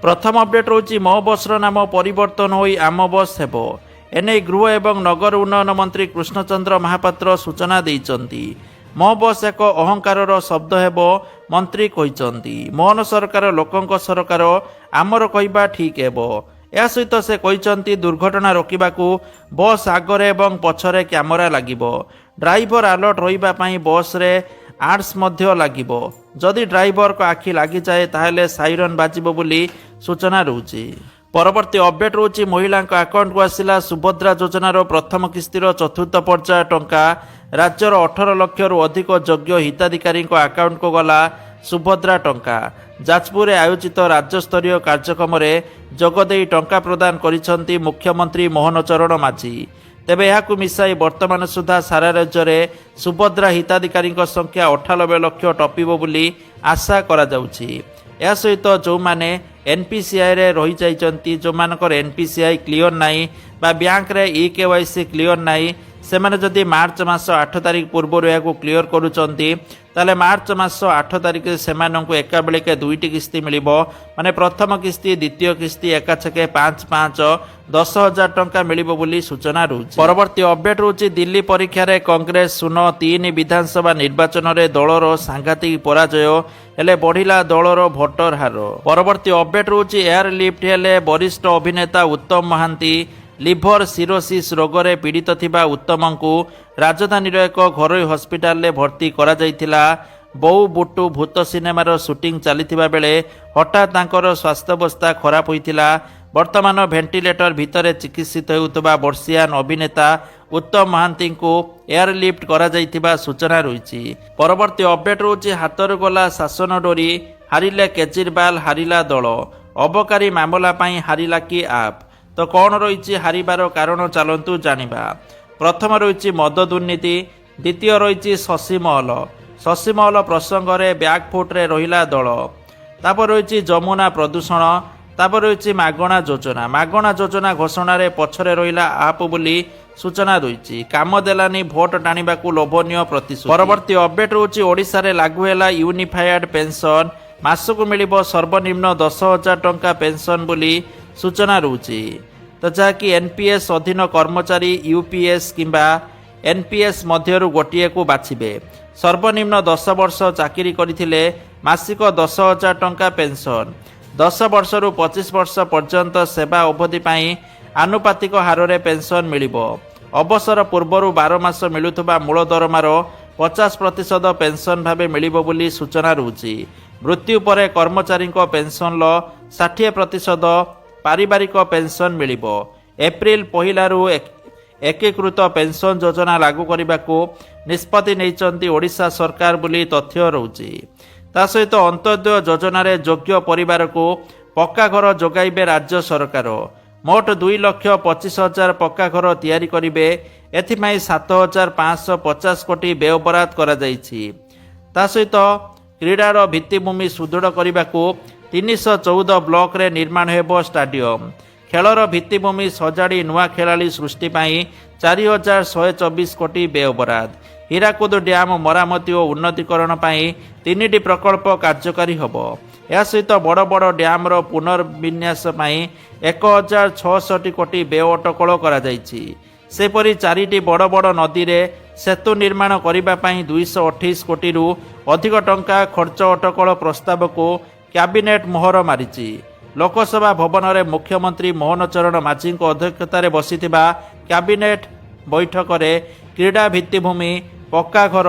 प्रथम अपडेट रोची मो बसर नाम परिवर्तन होई आम बस हेब एने गृह एवं नगर उन्नयन मंत्री कृष्णचंद्र महापात्र सूचना देइचंती। मो बस एक अहंकार शब्द हेब मंत्री कहिचंती। मोहन सरकार लोकंक सरकार आमर कहवा ठीक हेब। या सहित से कहिचंती दुर्घटना रोकिबाकू बस आगरे एवं पछरे कैमेरा लागिबो। ड्राइवर अलर्ट रहिबा पई बस रे आर्ट्स मध्य लागिबो। जदि ड्राइवर को आखि लागि जाए ताहेले साइरन बाजिबो बोली सूचना रहउची। परवर्ती अपडेट रोची महिला अकाउंट को आसिला सुभद्रा योजनार प्रथम किस्तिर चतुर्थ पर्याय टंका। राज्यर 18 लाख रु अधिक योग्य हिताधिकारी अकाउंट को गला सुभद्रा टंका। जाजपुर आयोजित राज्यस्तरीय कार्यक्रम में जोगदे टंका प्रदान करिसेंती मुख्यमंत्री मोहन चरण माझी। तेबे यहाकू मिसाई वर्तमान सुधा सारा राज्य में सुभद्रा हिताधिकारी संख्या 98 लाख टपिबो बोली आशा करा जाउची। या सहित जो माने एनपीसीआई रे रही जाइचंती, जो मानकर एनपीसीआई क्लियर नाई बा बैंक रे ईकेवाईसी क्लियर नाई, सेमाने जदि मार्च मास 8 तारिख पूर्व या क्लियर करूचंती ताले मार्च मास 8 तारिख सेमानंकु एका बेलेके दुईटी किस्ती मिलिबो। माने प्रथम किस्ती द्वितीय किस्ती एकाछके 5 10,000 टंका मिलिबो बोली सूचना रहउची। परवर्ती अपडेट रहउची दिल्ली परीक्षा रे कांग्रेस 03 विधानसभा निर्वाचन रे दलर सांघातिक पराजय हेले बढ़िला दलर भोटर हार। परवर्ती अपडेट रहउची एयरलिफ्ट हेले वरिष्ठ अभिनेता उत्तम महांती लिभर सिरोसिस रोग रे पीड़ित थिबा उत्तम को राजधानी एक घरोई हस्पिटाल रे भर्ती करा जायतिला। बहु बुटू भूत सिनेमार शूटिंग चलीथिबा बेले हठात तांकर स्वास्थ्यावस्था खराब होइतिला। वर्तमान भेंटिलेटर भितर चिकित्सित हेउतबा वर्षियान अभिनेता उत्तम महांती को एयरलिफ्ट करा जायतिबा सूचना रहिछि। परवर्ती अपडेट रहउछि हातर गला शासन डोरी हारिले केजरीवाल हारिला दल। अबकारी मामला पई हारिला कि आप तो कौन रही हारिबार कारण चलतु जानिबा। प्रथम रही मद दुर्नीति, द्वितीय रही शशीमहल प्रसंग में बैकफुट रे रहिला दल। तापर रही जमुना प्रदूषण, तापर रही मागणा योजना घोषणा रे पछरे रहिला आप बोली सूचना रही। काम देलानी भोट टाणिबाकू लोभनीय प्रतिश्रुति। परवर्ती अपडेट रही ओडिशा रे लागू हैला यूनिफाइड पेंशन। मासकू मिलिबो सर्वनिम्न 10,000 टंका पेंशन बोली सूचना रहउची। तो जहाँकि एनपीएस अधीन कर्मचारी यूपीएस किंबा एनपीएस मध्यरु गोटिए को बाछिबे। सर्वनिम्न 10 वर्ष चाकरी करिथिले मासिक 10,000 टंका पेंशन। 10 वर्षरु 25 वर्ष पर्यंत सेवा अवधि पाई आनुपातिक हारे पेंशन मिलिबो। अवसर पूर्वरु 12 मास मिलुथबा मूल दरमार 50% पेंशन भावे मिलिबो बोली सूचना रहउची। मृत्यु परे कर्मचारी पेंशन 60% पारिवारिक पेंशन मिलिबो। एप्रिल 1 रु एकीकृत पेंशन योजना लागू करने को निष्पत्ति नैचंती ओडिशा सरकार बोली तथ्य रहउची। ता सहित अंत्योदय योजना रे योग्य परिवार को पक्का घर जोगाइबे राज्य सरकार। मोट 2,25,000 पक्का घर तैयारी करिबे। एथिमाई 7,550 कोटी व्यय बराद करा जायछि। ता सहित क्रीडार भित्तिभूमि सुदृढ़ करने को 314 ब्लॉक रे निर्माण हेबो स्टाडियम। खेलर भित्तिभूमि सजाड़ी नुआ खेलाड़ी सृष्टि पाई 4,124 कोटी व्यय बराद। हीराकुद डैम मरामती और उन्नतीकरण पाई 3टी प्रकल्प कार्यकारी होबो। या सहित बड़ बड़ डैम रो पुनर्विन्यास पाई 1,066 कोटी व्यय अटकल करा जायछि। सेपरि 4टी बड़ बड़ नदी रे सेतु निर्माण करिबा पाई 228 कोटी रु अधिक टंका खर्च अटकल प्रस्ताव को कैबिनेट मोहर मारिछि। लोकसभा भवन में मुख्यमंत्री मोहन चरण माझी अध्यक्षतार बसिथिबा कैबिनेट बैठक में क्रीड़ा भित्तिभूमि, पक्का घर,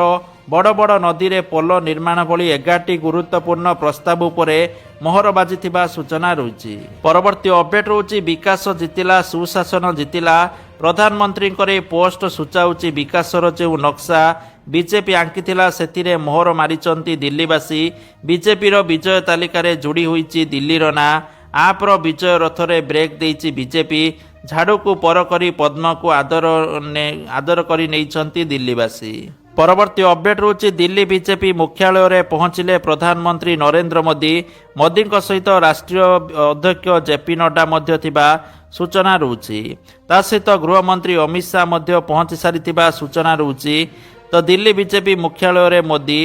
बड़ बड़ नदी रे पोल निर्माण भली 11टी गुरुत्वपूर्ण प्रस्ताव उपरे मोहर बाजिथिबा सूचना रही। परवर्ती अपडेट रही विकास जितिला सुशासन जितिला। प्रधानमंत्री पोस्ट सूचाऊँच विकासर जो नक्शा बीजेपी आंकिथिला सेतिरे मोहर मारिचंती दिल्लीवासी। बीजेपी रो विजय तालिकार जोड़ी होईची दिल्लीर ना। आप रो विजय रथरे ब्रेक देईची बीजेपी। झाड़ू को पर करी पद्म को आदर करी नैचंती दिल्लीवासी। परवर्ती अपडेट रही दिल्ली बीजेपी मुख्यालय रे पहुंचिले प्रधानमंत्री नरेंद्र मोदी। मोदी सहित राष्ट्रीय अध्यक्ष जेपी नड्डा मध्य थिबा सूचना रही। ता सहित गृहमंत्री अमित शाह मध्य पहुंची सारी सूचना रही। ତ ଦିଲ୍ଲୀ ବିଜେପି ମୁଖ୍ୟାଳୟରେ ମୋଦି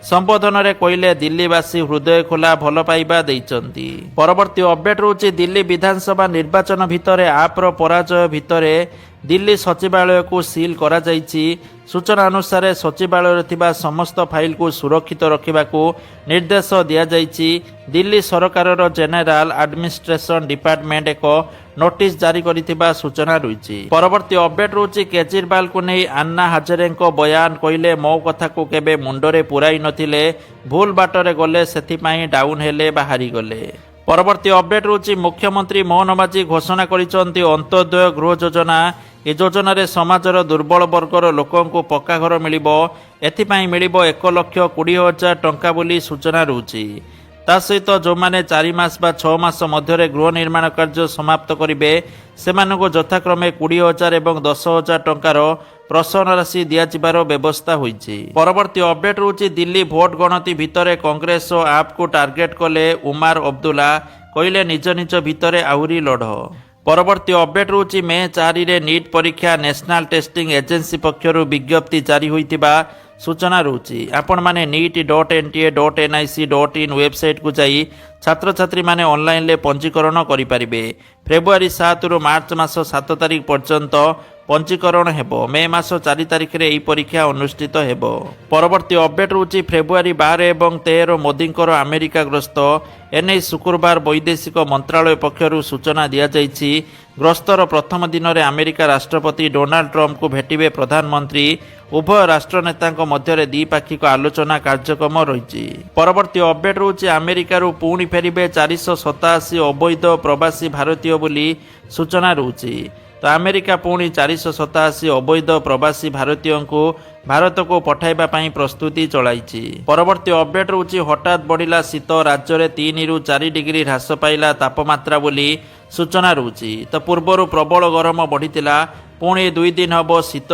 ସମ୍ବୋଧନରେ କହିଲେ ଦିଲ୍ଲୀବାସୀ ହୃଦୟ ଖୋଲା ଭଲ ପାଇବା ଦେଇଛନ୍ତି। ପରବର୍ତ୍ତୀ ଅପଡେଟ୍ ରହୁଛି ଦିଲ୍ଲୀ ବିଧାନସଭା ନିର୍ବାଚନ ଭିତରେ ଆପର ପରାଜୟ ଭିତରେ ଦିଲ୍ଲୀ ସଚିବାଳୟକୁ ସିଲ୍ କରାଯାଇଛି। ସୂଚନା ଅନୁସାରେ ସଚିବାଳୟରେ ଥିବା ସମସ୍ତ ଫାଇଲକୁ ସୁରକ୍ଷିତ ରଖିବାକୁ ନିର୍ଦ୍ଦେଶ ଦିଆଯାଇଛି। ଦିଲ୍ଲୀ ସରକାରର ଜେନେରାଲ ଆଡମିନିଷ୍ଟ୍ରେସନ ଡିପାର୍ଟମେଣ୍ଟ ଏକ ନୋଟିସ ଜାରି କରିଥିବା ସୂଚନା ରହିଛି। ପରବର୍ତ୍ତୀ ଅପଡେଟ୍ ରହୁଛି କେଜରିୱାଲଙ୍କୁ ନେଇ ଆନ୍ନା ହଜାରେଙ୍କ ବୟାନ କହିଲେ ମୋ କଥାକୁ କେବେ ମୁଣ୍ଡରେ ପୁରାଇ ନଥିଲେ, ଭୁଲ ବାଟରେ ଗଲେ ସେଥିପାଇଁ ଡାଉନ୍ ହେଲେ ବା ହାରିଗଲେ। ପରବର୍ତ୍ତୀ ଅପଡେଟ୍ ରହୁଛି ମୁଖ୍ୟମନ୍ତ୍ରୀ ମୋହନ ମାଝୀ ଘୋଷଣା କରିଛନ୍ତି ଅନ୍ତୋଦୟ ଗୃହ ଯୋଜନା। ଏ ଯୋଜନାରେ ସମାଜର ଦୁର୍ବଳ ବର୍ଗର ଲୋକଙ୍କୁ ପକ୍କା ଘର ମିଳିବ। ଏଥିପାଇଁ ମିଳିବ 1,20,000 ଟଙ୍କା ବୋଲି ସୂଚନା ରହୁଛି। ତା ସହିତ ଯେଉଁମାନେ 4 ମାସ ବା 6 ମାସ ମଧ୍ୟରେ ଗୃହ ନିର୍ମାଣ କାର୍ଯ୍ୟ ସମାପ୍ତ କରିବେ ସେମାନଙ୍କୁ ଯଥାକ୍ରମେ 20,000 ଏବଂ 10,000 ଟଙ୍କାର ପ୍ରୋତ୍ସାହନ ରାଶି ଦିଆଯିବାର ବ୍ୟବସ୍ଥା ହୋଇଛି। ପରବର୍ତ୍ତୀ ଅପଡେଟ୍ ରହୁଛି ଦିଲ୍ଲୀ ଭୋଟ ଗଣତି ଭିତରେ କଂଗ୍ରେସ ଓ ଆପକୁ ଟାର୍ଗେଟ କଲେ ଉମାର ଅବଦୁଲ୍ଲା, କହିଲେ ନିଜ ନିଜ ଭିତରେ ଆହୁରି ଲଢ଼। ପରବର୍ତ୍ତୀ ଅପଡେଟ୍ ରହୁଛି ମେ 4ରେ ନିଟ୍ ପରୀକ୍ଷା ନ୍ୟାସନାଲ ଟେଷ୍ଟିଂ ଏଜେନ୍ସି ପକ୍ଷରୁ ବିଜ୍ଞପ୍ତି ଜାରି ହୋଇଥିବା ସୂଚନା ରହୁଛି। ଆପଣମାନେ NEET.nta.nic.in ୱେବସାଇଟ୍କୁ ଯାଇ ଛାତ୍ରଛାତ୍ରୀମାନେ ଅନଲାଇନ୍ରେ ପଞ୍ଜୀକରଣ କରିପାରିବେ। ଫେବୃଆରୀ 7ରୁ ମାର୍ଚ୍ଚ ମାସ 7 ତାରିଖ ପର୍ଯ୍ୟନ୍ତ ପଞ୍ଜୀକରଣ ହେବ। ମେ ମାସ 4 ତାରିଖରେ ଏହି ପରୀକ୍ଷା ଅନୁଷ୍ଠିତ ହେବ। ପରବର୍ତ୍ତୀ ଅପଡେଟ୍ ରହୁଛି ଫେବୃଆରୀ 12 ଏବଂ 13 ମୋଦିଙ୍କର ଆମେରିକା ଗସ୍ତ। ଏନେଇ ଶୁକ୍ରବାର ବୈଦେଶିକ ମନ୍ତ୍ରାଳୟ ପକ୍ଷରୁ ସୂଚନା ଦିଆଯାଇଛି। ଗସ୍ତର ପ୍ରଥମ ଦିନରେ ଆମେରିକା ରାଷ୍ଟ୍ରପତି ଡୋନାଲ୍ଡ ଟ୍ରମ୍ପଙ୍କୁ ଭେଟିବେ ପ୍ରଧାନମନ୍ତ୍ରୀ। ଉଭୟ ରାଷ୍ଟ୍ରନେତାଙ୍କ ମଧ୍ୟରେ ଦ୍ୱିପାକ୍ଷିକ ଆଲୋଚନା କାର୍ଯ୍ୟକ୍ରମ ରହିଛି। ପରବର୍ତ୍ତୀ ଅପଡେଟ୍ ରହୁଛି ଆମେରିକାରୁ ପୁଣି ଫେରିବେ 487 ଅବୈଧ ପ୍ରବାସୀ ଭାରତୀୟ ବୋଲି ସୂଚନା ରହୁଛି। ତ ଆମେରିକା ପୁଣି 487 ଅବୈଧ ପ୍ରବାସୀ ଭାରତୀୟଙ୍କୁ ଭାରତକୁ ପଠାଇବା ପାଇଁ ପ୍ରସ୍ତୁତି ଚଳାଇଛି। ପରବର୍ତ୍ତୀ ଅପଡେଟ୍ ରହୁଛି ହଠାତ୍ ବଢ଼ିଲା ଶୀତ, ରାଜ୍ୟରେ 3ରୁ 4 ଡିଗ୍ରୀ ହ୍ରାସ ପାଇଲା ତାପମାତ୍ରା ବୋଲି ସୂଚନା ରହୁଛି। ତ ପୂର୍ବରୁ ପ୍ରବଳ ଗରମ ବଢ଼ିଥିଲା, ପୁଣି 2 ଦିନ ହେବ ଶୀତ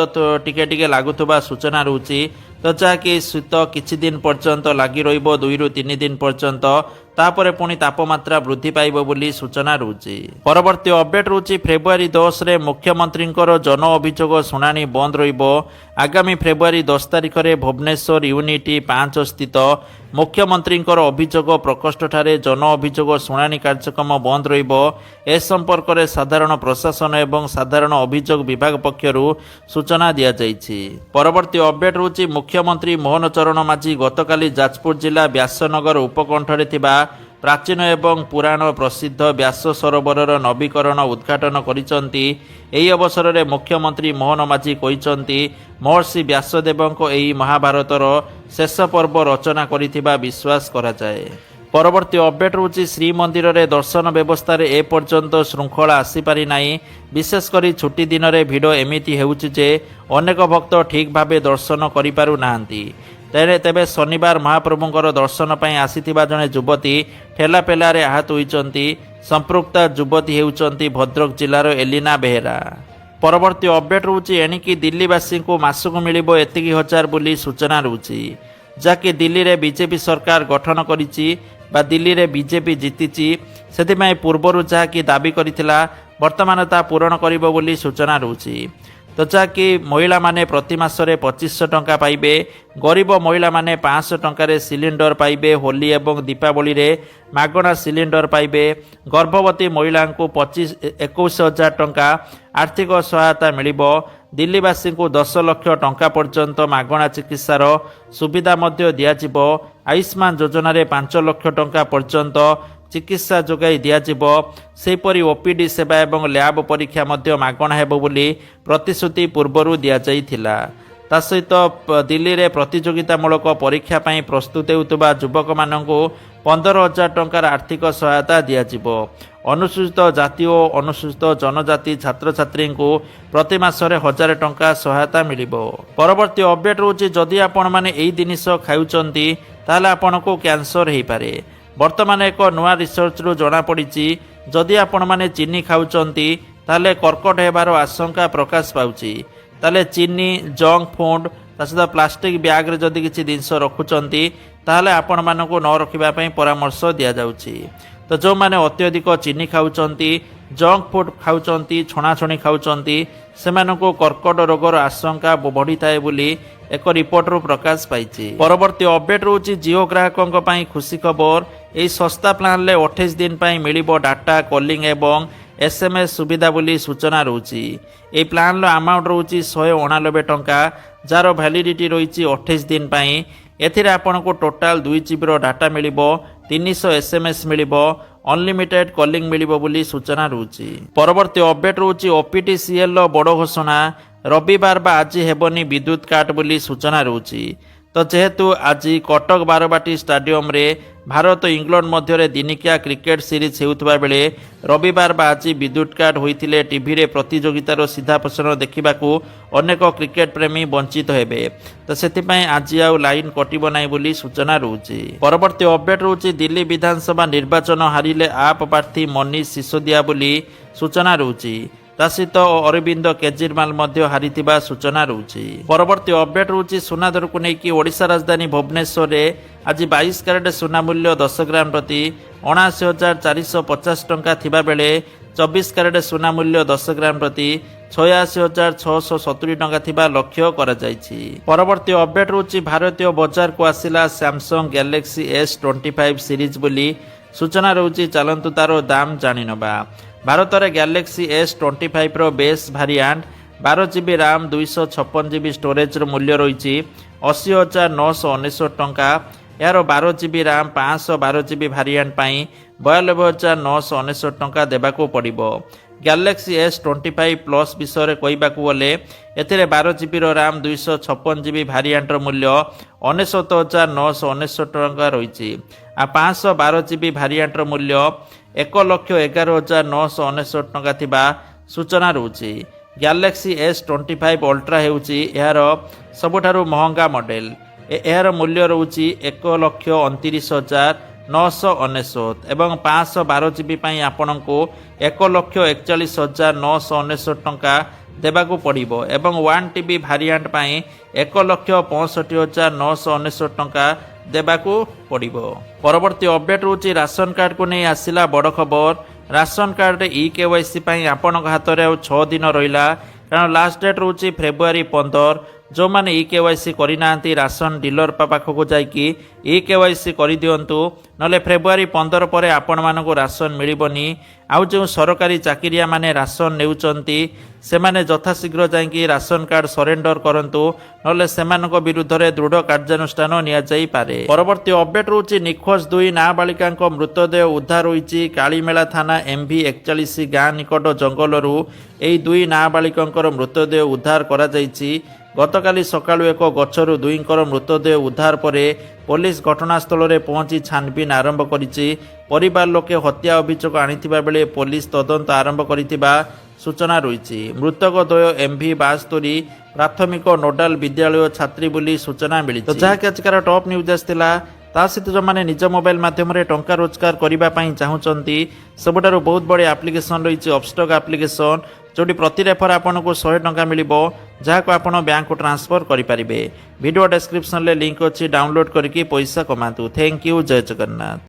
ଟିକେ ଟିକେ ଲାଗୁଥିବା ସୂଚନା ରହୁଛି। ତ ଯାହାକି ଶୀତ କିଛି ଦିନ ପର୍ଯ୍ୟନ୍ତ ଲାଗି ରହିବ, 2ରୁ 3 ଦିନ ପର୍ଯ୍ୟନ୍ତ। ତାପରେ ପୁଣି ତାପମାତ୍ରା ବୃଦ୍ଧି ପାଇବ ବୋଲି ସୂଚନା ରହୁଛି। ପରବର୍ତ୍ତୀ ଅପଡେଟ୍ ରହୁଛି ଫେବୃଆରୀ 10ରେ ମୁଖ୍ୟମନ୍ତ୍ରୀଙ୍କର ଜନ ଅଭିଯୋଗ ଶୁଣାଣି ବନ୍ଦ ରହିବ। ଆଗାମୀ ଫେବୃଆରୀ 10 ତାରିଖରେ ଭୁବନେଶ୍ୱର ୟୁନିଟି 5 ସ୍ଥିତ ମୁଖ୍ୟମନ୍ତ୍ରୀଙ୍କର ଅଭିଯୋଗ ପ୍ରକୋଷ୍ଠଠାରେ ଜନ ଅଭିଯୋଗ ଶୁଣାଣି କାର୍ଯ୍ୟକ୍ରମ ବନ୍ଦ ରହିବ। ଏ ସମ୍ପର୍କରେ ସାଧାରଣ ପ୍ରଶାସନ ଏବଂ ସାଧାରଣ ଅଭିଯୋଗ ବିଭାଗ ପକ୍ଷରୁ ସୂଚନା ଦିଆଯାଇଛି। ପରବର୍ତ୍ତୀ ଅପଡେଟ୍ ରହୁଛି ମୁଖ୍ୟମନ୍ତ୍ରୀ ମୋହନ ଚରଣ ମାଝୀ ଗତକାଲି ଯାଜପୁର ଜିଲ୍ଲା ବ୍ୟାସନଗର ଉପକଣ୍ଠରେ ଥିବା ପ୍ରାଚୀନ ଏବଂ ପୁରାଣ ପ୍ରସିଦ୍ଧ ବ୍ୟାସ ସରୋବରର ନବୀକରଣ ଉଦ୍ଘାଟନ କରିଛନ୍ତି। ଏହି ଅବସରରେ ମୁଖ୍ୟମନ୍ତ୍ରୀ ମୋହନ ମାଝୀ କହିଛନ୍ତି ମହର୍ଷି ବ୍ୟାସଦେବଙ୍କ ଏହି ମହାଭାରତର ଶେଷ ପର୍ବ ରଚନା କରିଥିବା ବିଶ୍ୱାସ କରାଯାଏ। ପରବର୍ତ୍ତୀ ଅପଡେଟ୍ ରହୁଛି ଶ୍ରୀମନ୍ଦିରରେ ଦର୍ଶନ ବ୍ୟବସ୍ଥାରେ ଏପର୍ଯ୍ୟନ୍ତ ଶୃଙ୍ଖଳା ଆସିପାରି ନାହିଁ। ବିଶେଷ କରି ଛୁଟି ଦିନରେ ଭିଡ଼ ଏମିତି ହେଉଛି ଯେ ଅନେକ ଭକ୍ତ ଠିକ୍ ଭାବେ ଦର୍ଶନ କରିପାରୁନାହାନ୍ତି। ତେବେ ଶନିବାର ମହାପ୍ରଭୁଙ୍କର ଦର୍ଶନ ପାଇଁ ଆସିଥିବା ଜଣେ ଯୁବତୀ ଠେଲାପେଲାରେ ଆହତ ହୋଇଛନ୍ତି। ସମ୍ପୃକ୍ତ ଯୁବତୀ ହେଉଛନ୍ତି ଭଦ୍ରକ ଜିଲ୍ଲାର ଏଲିନା ବେହେରା। ପରବର୍ତ୍ତୀ ଅପଡେଟ୍ ରହୁଛି ଏଣିକି ଦିଲ୍ଲୀବାସୀଙ୍କୁ ମାସକୁ ମିଳିବ ଏତିକି ହଜାର ବୋଲି ସୂଚନା ରହୁଛି। ଯାହାକି ଦିଲ୍ଲୀରେ ବିଜେପି ସରକାର ଗଠନ କରିଛି ବା ଦିଲ୍ଲୀରେ ବିଜେପି ଜିତିଛି, ସେଥିପାଇଁ ପୂର୍ବରୁ ଯାହାକି ଦାବି କରିଥିଲା ବର୍ତ୍ତମାନ ତାହା ପୂରଣ କରିବ ବୋଲି ସୂଚନା ରହୁଛି। ତ ଯାହାକି ମହିଳାମାନେ ପ୍ରତି ମାସରେ 2500 ଟଙ୍କା ପାଇବେ, ଗରିବ ମହିଳାମାନେ 500 ଟଙ୍କାରେ ସିଲିଣ୍ଡର ପାଇବେ, ହୋଲି ଏବଂ ଦୀପାବଳିରେ ମାଗଣା ସିଲିଣ୍ଡର ପାଇବେ, ଗର୍ଭବତୀ ମହିଳାଙ୍କୁ 21,000 ଟଙ୍କା ଆର୍ଥିକ ସହାୟତା ମିଳିବ, ଦିଲ୍ଲୀବାସୀଙ୍କୁ 10 ଲକ୍ଷ ଟଙ୍କା ପର୍ଯ୍ୟନ୍ତ ମାଗଣା ଚିକିତ୍ସାର ସୁବିଧା ମଧ୍ୟ ଦିଆଯିବ, ଆୟୁଷ୍ମାନ ଯୋଜନାରେ 5 ଲକ୍ଷ ଟଙ୍କା ପର୍ଯ୍ୟନ୍ତ ଚିକିତ୍ସା ଯୋଗାଇ ଦିଆଯିବ, ସେହିପରି ଓପିଡି ସେବା ଏବଂ ଲ୍ୟାବ୍ ପରୀକ୍ଷା ମଧ୍ୟ ମାଗଣା ହେବ ବୋଲି ପ୍ରତିଶ୍ରୁତି ପୂର୍ବରୁ ଦିଆଯାଇଥିଲା। ତା ସହିତ ଦିଲ୍ଲୀରେ ପ୍ରତିଯୋଗିତାମୂଳକ ପରୀକ୍ଷା ପାଇଁ ପ୍ରସ୍ତୁତ ହେଉଥିବା ଯୁବକମାନଙ୍କୁ 15,000 ଟଙ୍କାର ଆର୍ଥିକ ସହାୟତା ଦିଆଯିବ। ଅନୁସୂଚିତ ଜାତି ଓ ଅନୁସୂଚିତ ଜନଜାତି ଛାତ୍ରଛାତ୍ରୀଙ୍କୁ ପ୍ରତି ମାସରେ 1,000 ଟଙ୍କା ସହାୟତା ମିଳିବ। ପରବର୍ତ୍ତୀ ଅପଡେଟ୍ ରହୁଛି ଯଦି ଆପଣମାନେ ଏହି ଜିନିଷ ଖାଉଛନ୍ତି ତାହେଲେ ଆପଣଙ୍କୁ କ୍ୟାନ୍ସର ହେଇପାରେ। ବର୍ତ୍ତମାନ ଏକ ନୂଆ ରିସର୍ଚ୍ଚରୁ ଜଣାପଡ଼ିଛି ଯଦି ଆପଣମାନେ ଚିନି ଖାଉଛନ୍ତି ତାହେଲେ କର୍କଟ ହେବାର ଆଶଙ୍କା ପ୍ରକାଶ ପାଉଛି। ତାହେଲେ ଚିନି, ଜଙ୍କ ଫୁଡ୍, ତା ସହିତ ପ୍ଲାଷ୍ଟିକ୍ ବ୍ୟାଗ୍ରେ ଯଦି କିଛି ଜିନିଷ ରଖୁଛନ୍ତି ତାହେଲେ ଆପଣମାନଙ୍କୁ ନ ରଖିବା ପାଇଁ ପରାମର୍ଶ ଦିଆଯାଉଛି। ତ ଯେଉଁମାନେ ଅତ୍ୟଧିକ ଚିନି ଖାଉଛନ୍ତି, ଜଙ୍କ ଫୁଡ୍ ଖାଉଛନ୍ତି, ଛଣାଛଣି ଖାଉଛନ୍ତି, ସେମାନଙ୍କୁ କର୍କଟ ରୋଗର ଆଶଙ୍କା ବଢ଼ିଥାଏ ବୋଲି ଏକ ରିପୋର୍ଟରୁ ପ୍ରକାଶ ପାଇଛି। ପରବର୍ତ୍ତୀ ଅପଡେଟ୍ ରହୁଛି ଜିଓ ଗ୍ରାହକଙ୍କ ପାଇଁ ଖୁସି ଖବର। ଏହି ଶସ୍ତା ପ୍ଲାନ୍ରେ 28 ଦିନ ପାଇଁ ମିଳିବ ଡାଟା କଲିଂ ଏବଂ SMS ସୁବିଧା ବୋଲି ସୂଚନା ରହୁଛି। ଏହି ପ୍ଲାନ୍ର ଆମାଉଣ୍ଟ ରହୁଛି 189 ଟଙ୍କା, ଯାହାର ଭ୍ୟାଲିଡିଟି ରହିଛି 28 ଦିନ ପାଇଁ। ଏଥିରେ ଆପଣଙ୍କୁ ଟୋଟାଲ 2 GB ଡାଟା ମିଳିବ, 300 SMS ମିଳିବ, ଅନଲିମିଟେଡ୍ କଲିଂ ମିଳିବ ବୋଲି ସୂଚନା ରହୁଛି। ପରବର୍ତ୍ତୀ ଅପଡେଟ୍ ରହୁଛି OPTCL ର ବଡ଼ ଘୋଷଣା। ରବିବାର ବା ଆଜି ହେବନି ବିଦ୍ୟୁତ କାଟ ବୋଲି ସୂଚନା ରହୁଛି। ତ ଯେହେତୁ ଆଜି କଟକ ବାରବାଟୀ ଷ୍ଟାଡିୟମରେ ଭାରତ ଇଂଲଣ୍ଡ ମଧ୍ୟରେ ଦିନିକିଆ କ୍ରିକେଟ ସିରିଜ୍ ହେଉଥିବା ବେଳେ ରବିବାର ବା ଆଜି ବିଦ୍ୟୁତ କାଟ ହୋଇଥିଲେ ଟିଭିରେ ପ୍ରତିଯୋଗିତାର ସିଧା ପ୍ରସାରଣ ଦେଖିବାକୁ ଅନେକ କ୍ରିକେଟ ପ୍ରେମୀ ବଞ୍ଚିତ ହେବେ। ତ ସେଥିପାଇଁ ଆଜି ଆଉ ଲାଇନ୍ କଟିବ ନାହିଁ ବୋଲି ସୂଚନା ରହୁଛି। ପରବର୍ତ୍ତୀ ଅପଡେଟ୍ ରହୁଛି ଦିଲ୍ଲୀ ବିଧାନସଭା ନିର୍ବାଚନ ହାରିଲେ ଆପ୍ ପ୍ରାର୍ଥୀ ମନୀଷ ସିସୋଦିଆ ବୋଲି ସୂଚନା ରହୁଛି। ତା ସହିତ ଅରବିନ୍ଦ କେଜରିୱାଲ ମଧ୍ୟ ହାରିଥିବା ସୂଚନା ରହୁଛି। ପରବର୍ତ୍ତୀ ଅପଡେଟ୍ ରହୁଛି ସୁନା ଦରକୁ ନେଇକି ଓଡ଼ିଶା ରାଜଧାନୀ ଭୁବନେଶ୍ୱରରେ ଆଜି 22 କ୍ୟାରେଟ୍ ସୁନା ମୂଲ୍ୟ 10 ଗ୍ରାମ ପ୍ରତି 79,450 ଟଙ୍କା ଥିବାବେଳେ 24 କ୍ୟାରେଟ୍ ସୁନା ମୂଲ୍ୟ 10 ଗ୍ରାମ ପ୍ରତି 86,670 ଟଙ୍କା ଥିବା ଲକ୍ଷ୍ୟ କରାଯାଇଛି। ପରବର୍ତ୍ତୀ ଅପଡେଟ୍ ରହୁଛି ଭାରତୀୟ ବଜାରକୁ ଆସିଲା ସାମସଙ୍ଗ ଗ୍ୟାଲେକ୍ସି S25 ସିରିଜ୍ ବୋଲି ସୂଚନା ରହୁଛି। ଚାଲନ୍ତୁ ତାର ଦାମ ଜାଣିନେବା। ଭାରତରେ ଗ୍ୟାଲେକ୍ସି S25 ର ବେସ୍ ଭାରିଆଣ୍ଟ 12 GB ରାମ୍ 256 GB ଷ୍ଟୋରେଜର ମୂଲ୍ୟ ରହିଛି 80,999 ଟଙ୍କା। ଏହାର 12 GB ରାମ୍ 512 GB ଭାରିଆଣ୍ଟ ପାଇଁ 92,999 ଟଙ୍କା ଦେବାକୁ ପଡ଼ିବ। ଗ୍ୟାଲେକ୍ସି S25 ପ୍ଲସ୍ ବିଷୟରେ କହିବାକୁ ଗଲେ ଏଥିରେ 12 GB ରାମ୍ 256 GB ଭାରିଆଣ୍ଟର ମୂଲ୍ୟ 99,999 ଟଙ୍କା ରହିଛି। ଆଉ 512 GB ଭାରିଆଣ୍ଟର ମୂଲ୍ୟ 1,11,999 ଟଙ୍କା ଥିବା ସୂଚନା ରହୁଛି। ଗ୍ୟାଲେକ୍ସି S25 ଅଲ୍ଟ୍ରା ହେଉଛି ଏହାର ସବୁଠାରୁ ମହଙ୍ଗା ମଡେଲ। ଏହାର ମୂଲ୍ୟ ରହୁଛି 1,29,999 ଏବଂ 512 GB ପାଇଁ ଆପଣଙ୍କୁ 1,41,999 ଟଙ୍କା ଦେବାକୁ ପଡ଼ିବ ଏବଂ 1 TB ଭାରିଆଣ୍ଟ ପାଇଁ 1,65,999 ଟଙ୍କା ଦେବାକୁ ପଡ଼ିବ। ପରବର୍ତ୍ତୀ ଅପଡେଟ୍ ରହୁଛି ରାସନ କାର୍ଡକୁ ନେଇ ଆସିଲା ବଡ଼ ଖବର। ରାସନ କାର୍ଡରେ EKYC ପାଇଁ ଆପଣଙ୍କ ହାତରେ ଆଉ 6 ଦିନ ରହିଲା, କାରଣ ଲାଷ୍ଟ ଡେଟ୍ ରହୁଛି ଫେବୃଆରୀ 15। ଯେଉଁମାନେ EKYC କରିନାହାନ୍ତି ରାସନ ଡିଲର ପାଖକୁ ଯାଇକି EKYC କରିଦିଅନ୍ତୁ, ନହେଲେ ଫେବୃଆରୀ 15 ପରେ ଆପଣମାନଙ୍କୁ ରାସନ ମିଳିବନି। ଆଉ ଯେଉଁ ସରକାରୀ ଚାକିରିଆ ମାନେ ରାସନ ନେଉଛନ୍ତି ସେମାନେ ଯଥାଶୀଘ୍ର ଯାଇକି ରାସନ କାର୍ଡ ସରେଣ୍ଡର କରନ୍ତୁ, ନହେଲେ ସେମାନଙ୍କ ବିରୁଦ୍ଧରେ ଦୃଢ଼ କାର୍ଯ୍ୟାନୁଷ୍ଠାନ ନିଆଯାଇପାରେ। ପରବର୍ତ୍ତୀ ଅପଡେଟ୍ ରହୁଛି ନିଖୋଜ 2 ନାବାଳିକାଙ୍କ ମୃତଦେହ ଉଦ୍ଧାର ହୋଇଛି କାଳିମେଳା ଥାନା MV 41 ଗାଁ ନିକଟ ଜଙ୍ଗଲରୁ। ଏହି 2 ନାବାଳିକାଙ୍କର ମୃତଦେହ ଉଦ୍ଧାର କରାଯାଇଛି। ଗତକାଲି ସକାଳୁ ଏକ ଗଛରୁ 2ଙ୍କର ମୃତଦେହ ଉଦ୍ଧାର ପରେ ପୋଲିସ ଘଟଣାସ୍ଥଳରେ ପହଞ୍ଚି ଛାନବିନ୍ ଆରମ୍ଭ କରିଛି। ପରିବାର ଲୋକେ ହତ୍ୟା ଅଭିଯୋଗ ଆଣିଥିବା ବେଳେ ପୋଲିସ ତଦନ୍ତ ଆରମ୍ଭ କରିଥିବା ସୂଚନା ରହିଛି। ମୃତକ ଦ୍ୱୟ MV 72 ପ୍ରାଥମିକ ନୋଡାଲ ବିଦ୍ୟାଳୟ ଛାତ୍ରୀ ବୋଲି ସୂଚନା ମିଳିଛି। ଯାହାକି ଆଜିକାର ଟପ୍ ନ୍ୟୁଜ୍ ଆସିଥିଲା। ତା ସହିତ ଯେଉଁମାନେ ନିଜ ମୋବାଇଲ ମାଧ୍ୟମରେ ଟଙ୍କା ରୋଜଗାର କରିବା ପାଇଁ ଚାହୁଁଛନ୍ତି ସବୁଠାରୁ ବହୁତ ବଡ଼ ଆପ୍ଲିକେସନ୍ ରହିଛି ଅପଷ୍ଟକ୍ ଆପ୍ଲିକେସନ୍, ଯେଉଁଠି ପ୍ରତି ରେଫର ଆପଣଙ୍କୁ 100 ଟଙ୍କା ମିଳିବ, ଯାହାକୁ ଆପଣ ବ୍ୟାଙ୍କକୁ ଟ୍ରାନ୍ସଫର କରିପାରିବେ। ଭିଡ଼ିଓ ଡେସ୍କ୍ରିପ୍ସନରେ ଲିଙ୍କ ଅଛି, ଡାଉନଲୋଡ୍ କରିକି ପଇସା କମାନ୍ତୁ। ଥ୍ୟାଙ୍କ ୟୁ, ଜୟ ଜଗନ୍ନାଥ।